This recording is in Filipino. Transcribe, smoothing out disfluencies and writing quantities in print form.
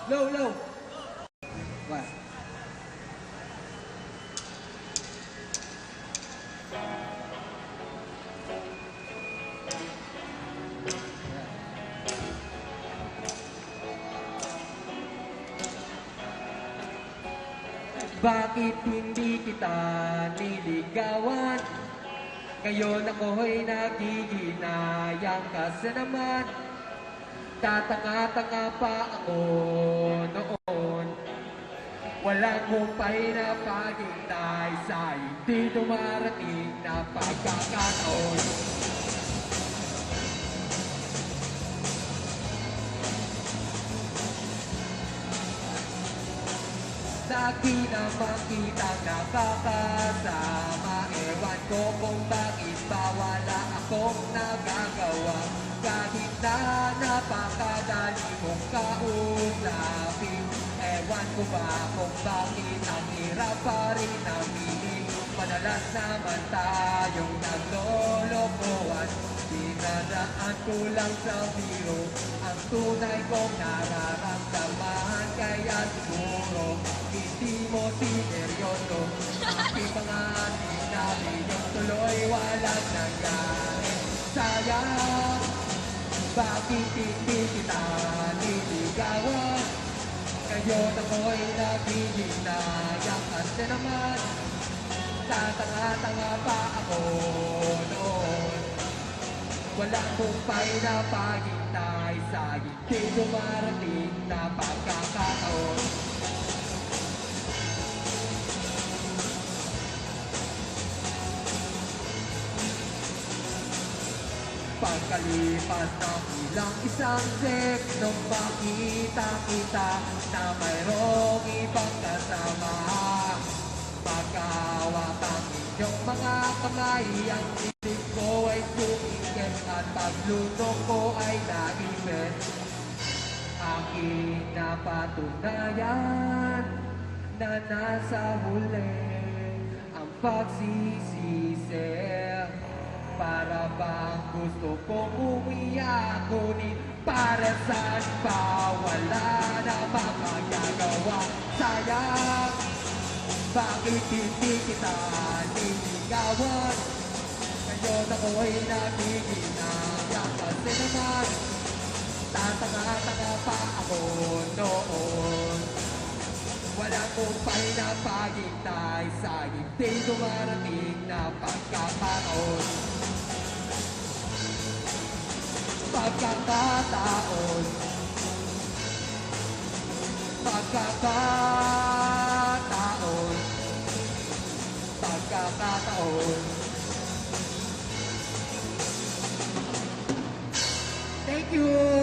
Low, low. What? Bakit hindi kita niligawan? Ngayon ako'y nagiginayang kasi naman tatanga-tanga pa ako noon. Walang humpay na paghintay sa hindi dumarating na pagkakataon. Lagi namang kitang nakakasama. Ewan ko kung bakit ba wala akong nagagawa. Kahit na napakadali mong kausapin. Ewan ko ba kung bakit ang hirap pa rin namili. Madalas naman tayong naglolokohan. Dinadaan ko lang sa biro ang tunay kong nararamdaman. Kaya siguro hindi mo sineryoso. Aking mga sinabi yung tuloy walang nangyari. Sayang, bakit hindi kita niligawan? Ngayon ako'y nagiginayang kasi naman tatanga-tanga pa ako noon. Walang humpay na paghintay sa hindi dumarating na pagkakataon. Pagkalipas ng ilang isang sek, nung makita kita na mayroong ibang kasama, pagkawak ang inyong mga kamay, ang titig ko ay sumingit at paglunok ko ay naibig. Aking napatunayan na nasa huli ang pagsisisi. Para bang gusto kong umiyak, ngunit para saan pa wala na magagawa. Sayang, bakit hindi kita niligawan? Ngayon ako'y nagiginayang kasi naman tatanga-tanga pa ako noon. Walang kumpay na paghintay sa hindi dumarating na pagkakataon. Pagkakataon. Pagkakataon. Pagkakataon. Thank you!